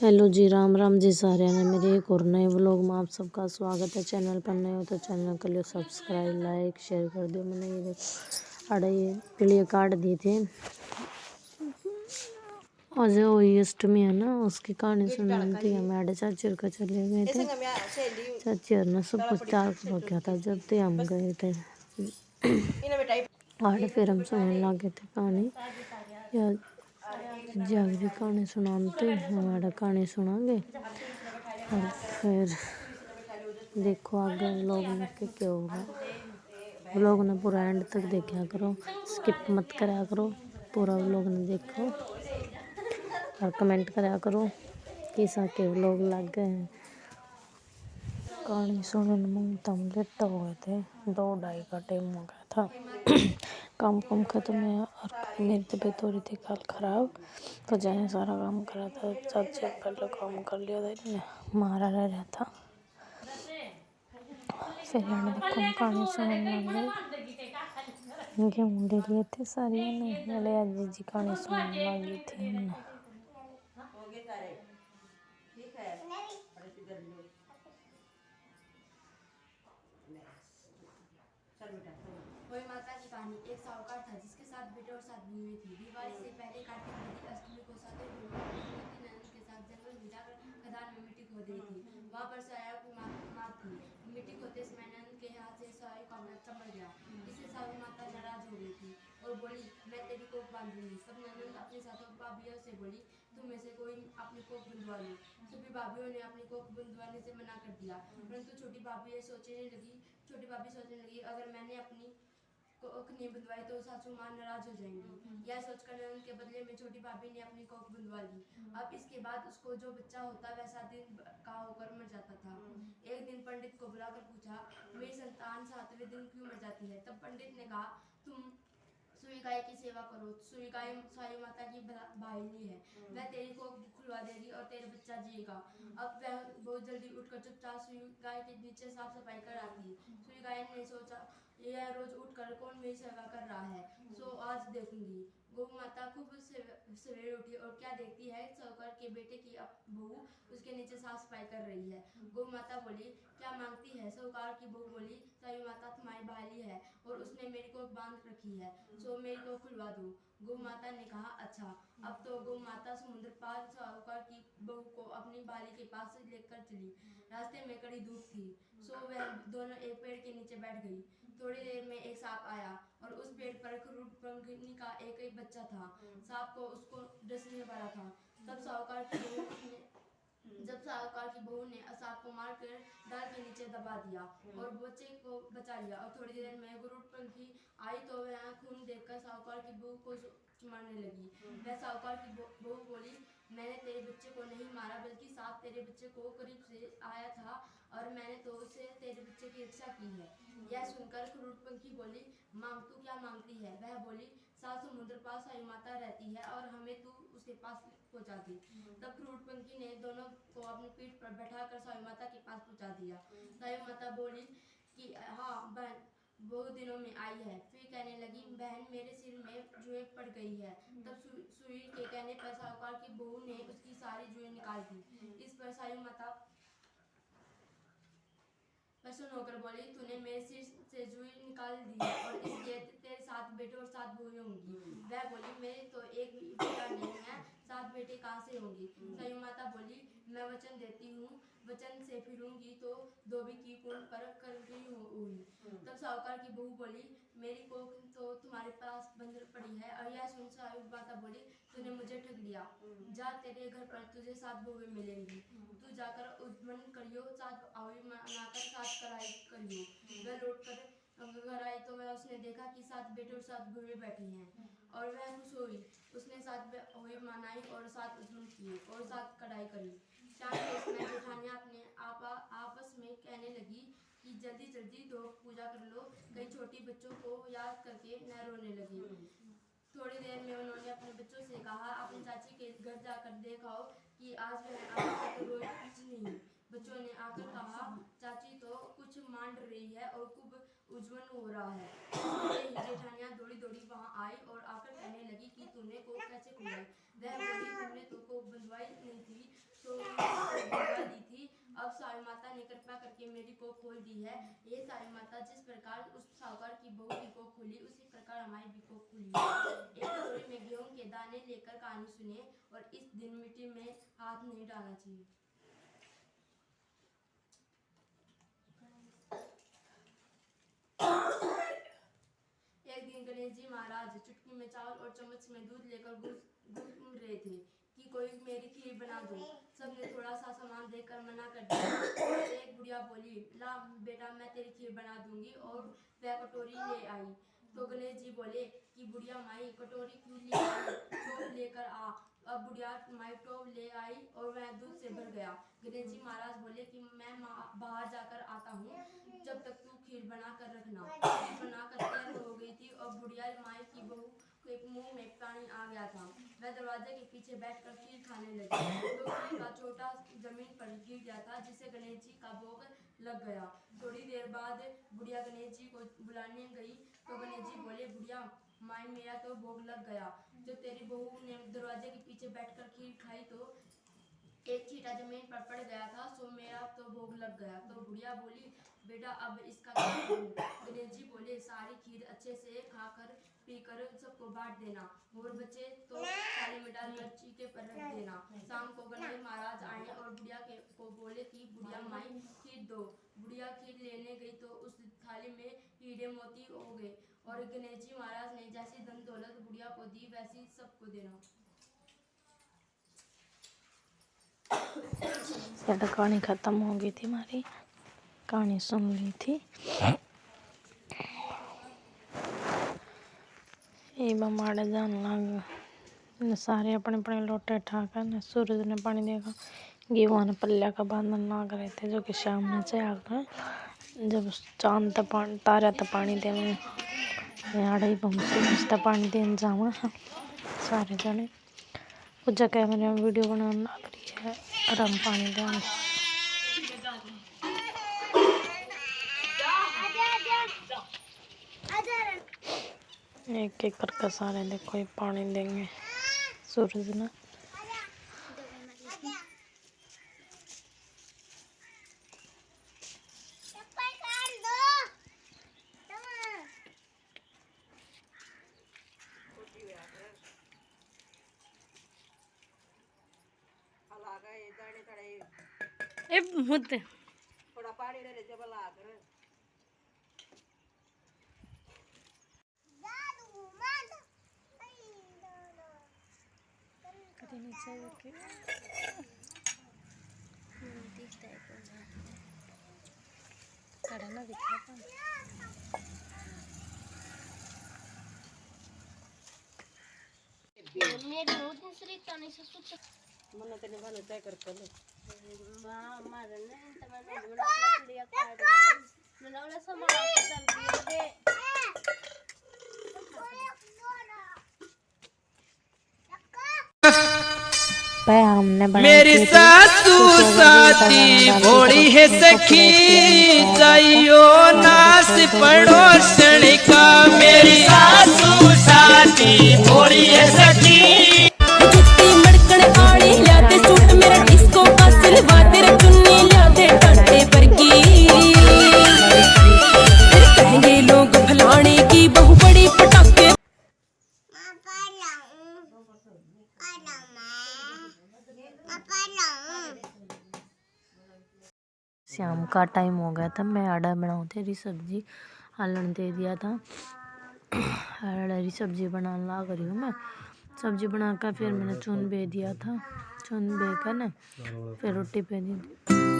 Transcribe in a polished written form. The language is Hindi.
हेलो जी, राम राम जी सारे ने मेरे एक और नए व्लॉग में आप सबका स्वागत है। चैनल पर नए हो तो चैनल कर लो सब्सक्राइब, लाइक शेयर कर दो। मैंने ये देखो अड़े ये पिलिया काट दी थी। आज वही अष्टमी है ना, उसकी कहानी सुनानी थी। हम आड़े चाची का चले गए थे। चाची और ने सब कुछ तैयार कर रखा था जब ते हम गए थे। आड़े फिर हम सुनने लगे थे कहानी या जागरी कहानी सुनाते हमारा कहानी सुनाएंगे। और फिर देखो आगे व्लॉग में क्या होगा। व्लॉग ने पूरा एंड तक देखा करो, स्किप मत करा करो। पूरा व्लॉग ने देखो और कमेंट करा करो कैसा के व्लॉग लग गए हैं। कहानी सुनने में हम लेट हो गए थे, 2-2:30 का टाइम हो गया था। काम खत्म है और मेरी तबीयत हो रही थी कल खराब, तो जाने सारा काम करा था। चाची पहले काम कर लिया था, इतने मारा रह रहा था। फिर यानी देखो हम कहानी सुनाने लग गए। गेहूँ ले लिए थे सारी ने अजी जी कहानी सुनाने लगी थी हमने। कोई माता की कहानी। एक साहूकार था जिसके 7 बेटे और 7 बीवी थी। दिवाली से पहले कार्तिक बड़ी अष्टमी को सातों बहनों अपनी इकलौती ननद के साथ जंगल में जाकर खदान में मिट्टी खोद रही थी। वहां पर साया की मात थी। मिट्टी खोदते समय ननद के हाथ से सायु का बच्चा मर गया। इससे साहू माता नाराज हो गई थी और बोली, मैं तेरी कोख बांधूंगी। तब ननद अपनी सातों भाभियों से बोली, तुम में से कोई अपनी कोख बंधवा लो। सभी भाभियों ने अपनी कोख बंधवाने से मना कर दिया, परंतु छोटी भाभी सोचने लगी अगर मैंने अपनी कोख नहीं बंधवाई तो सासू माँ नाराज हो जाएंगी। यह सोचकर ननद के बदले में छोटी भाभी ने अपनी कोख बंधवा ली। अब इसके बाद उसको जो बच्चा होता वह 7 दिन का होकर मर जाता था। एक दिन पंडित को बुलाकर पूछा, मेरी संतान 7वें दिन क्यों मर जाती है? तब पंडित ने कहा, तुम सुई गाय की सेवा करो। सुई गाय साई माता की भाईली है, वह तेरी को खुलवा देगी और तेरा बच्चा जिएगा। अब वह बहुत जल्दी उठकर चुपचाप सुई गाय के नीचे साफ सफाई कर आती। सुई गाय ने सोचा, यह रोज उठकर कौन मेरी सेवा कर रहा है, सो आज देखूंगी। गौ माता खूब सवेरे उठी और क्या देखती है, साहूकार के बेटे की बहू उसके नीचे साफ सफाई कर रही है। गौ माता बोली, क्या मांगती है? साहूकार की बहू बोली, साई माता तुम्हारी भाली है और उसने मेरी को बांध रखी है, सो मेरी को खुलवा दो। गौ माता ने कहा, अच्छा। अब तो गौ माता समुद्र पार साहूकार की बहू को अपनी बाली के पास लेकर चली। रास्ते में कड़ी धूप थी, सो वह दोनों एक पेड़ के नीचे बैठ गई। थोड़ी देर में एक सांप आया और उस पेड़ पर खरगोशनी का एक ही बच्चा था। सांप को उसको डसने वाला था। तब साहूकार की बहू ने सांप को मारकर डाल के नीचे दबा दिया और बच्चे को बचा लिया। और थोड़ी देर में गरुड़पंखी आई तो वह खून देखकर साहूकार की बहू को मारने लगी। वह साहूकार की बहू बोली, मैंने तेरे बच्चे को नहीं मारा, बल्कि सांप तेरे बच्चे को करीब से आया था और मैंने तो उसे तेरे बच्चे की रक्षा की है। यह सुनकर गरुड़पंखी बोली, मांग, तू क्या मांगती है? वह बोली, 7 समुद्र पास साई माता रहती है और हमें तू उसके पास पहुंचा दी। तब गरुड़पंखी ने दोनों को अपनी पीठ पर बैठाकर साई माता के पास पहुंचा दिया। साई माता बोली कि हाँ बहन बहुत दिनों में आई है। फिर कहने लगी, बहन मेरे सिर में जुएं पड़ गई है। तब सुई के कहने पर साहूकार की बहू ने उसकी सारी जुएं निकाल दी। इस पर साई माता प्रसन्न होकर बोली, तूने मेरे सिर से जुई निकाल दी है और इसलिए तेरे 7 बेटे और 7 बहुएं होंगी। वह बोली, मेरे तो एक भी बेटा नहीं है, 7 बेटे कहाँ से होंगे? सही माता बोली, मैं वचन देती हूँ, वचन से फिरूंगी तो धोबी की कुंड पर कर गई हुई। तब साहूकार की बहू बोली, मेरी कोख तो तुम्हारे पास बंद पड़ी है। और यह सुन साहू माता बोली, तूने मुझे ठग लिया। जा, तेरे घर पर तुझे 7 बहुएं मिलेंगी। तू जाकर उद्मन करियो, 7 आहुति मनाकर 7 कढ़ाई करियो। वह लौट कर घर आई तो वह उसने देखा कि 7 बेटे और 7 बहुएं बैठी हैं और वह खुश हुई। उसने 7 आहुति मनाई और 7 उद्मन किए और 7 कढ़ाई करी। शाम के समय जेठानियां अपने आपस में कहने लगी कि जल्दी जल्दी दो पूजा कर लो, कई छोटी बच्चों को याद करके न रोने लगी। थोड़ी देर में उन्होंने अपने बच्चों से कहा, अपनी चाची के घर जाकर देखाओ कि आज वह आई तो रोए कुछ नहीं। बच्चों ने आकर कहा, चाची तो कुछ मांड रही है और खूब उज्जवल हो रहा है। सुनते ही जेठानियां दौड़ी दौड़ी वहां आई और आकर कहने लगी कि तूने को कैसे खुलाई? वह बोली, तुमने तो को बंधवाई नहीं थी तो है। ये सारी माता, जिस प्रकार उस साहूकार की बहू की कोख खुली, उसी प्रकार हमारी भी कोख खुली है। एक कटोरी में गेहूं के दाने लेकर कहानी सुने, और इस दिन मिट्टी में हाथ नहीं डालना चाहिए। एक दिन गणेश जी महाराज चुटकी में चावल और चम्मच में दूध लेकर घूम रहे थे कि कोई मेरी खीर बना दो। सबने थोड़ा सा सामान देकर मना कर दिया, और एक बुढ़िया बोली, ला बेटा मैं तेरी खीर बना दूंगी, और वह कटोरी ले आई। तो गणेश जी बोले कि बुढ़िया माई कटोरी क्यों ले आई, टोप लेकर आ। अब बुढ़िया माई टोप ले आई और वह दूध से भर गया। गणेश जी महाराज बोले कि मैं बाहर जाकर आता हूँ, जब तक तू खीर बना कर रखना। बनाकर तैयार हो गई थी और बुढ़िया माई की बहू के मुंह में पानी आ गया था। वह दरवाजे के पीछे बैठकर खीर खाने लगी, तो खीर का छोटा जमीन पर गिर गया था, जिसे गणेश जी का भोग लग गया। थोड़ी देर बाद बुढ़िया गणेश जी को बुलाने गई, तो गणेश जी बोले, बुढ़िया माई मेरा तो भोग लग गया। जब तेरी बहू ने दरवाजे के पीछे बैठकर खीर खाई तो एक छींटा जमीन पर पड़ गया था, सो मेरा तो भोग लग गया। तो बुढ़िया बोली, बेटा अब इसका क्या करूं? गणेश जी बोले, सारी खीर अच्छे से खाकर पीकर सबको बांट देना, और बचे तो थाली में डालकर चीके पर रख देना। शाम को गणेश महाराज आए और बुढ़िया को बोले कि बुढ़िया माई खीर दो। बुढ़िया खीर लेने गई तो उस थाली में हीरे मोती हो गए, और गणेश जी महाराज ने जैसी धन दौलत बुढ़िया को दी, वैसी सबको देना। कहानी खत्म हो गई थी हमारी, कहानी सुन ली थी। ये बमाड़े जान लग सारे अपने अपने लोटे ठाकर ने सूरज ने पानी देखा, गेहूं ने पल्ल्या का बांधन लाग रहे थे, जो कि शाम में से आ गए। जब चांद तारा तो पानी देवे आड़े पहुंचे पानी देने जावा सारे जने। कुछ कैमरे में वीडियो बनाने लग रही है और हम पानी दें। एक एक करके सारे देखो ये पानी देंगे सूरज ना। ए मुद्दे थोड़ा पानी ले ले जब लाग रे नीचे के ना दिखा मन तेने भालो चाय कर ले मारने तमने बड़ा पुड़िया काट दे नवला समाज चल दे हमने मेरी सासू साथी भोली है सखी जाइयो नास पड़ोसन का। मेरी सासू साथी भोली है सखी मड़कण आली लाते सूट मेरा डिस्को का सिलवा तेरा चुन्नी लाते टाटे पर की कहेंगे लोग फलाने की बहु बड़ी पटाखे। शाम का टाइम हो गया था, मैं आड़ा बनाऊँ तेरी सब्जी हलन दे दिया था। हरी सब्जी बनाने लग रही हूँ मैं। सब्जी बनाकर फिर मैंने चून बे दिया था, चून बे कर ना फिर रोटी पे दी।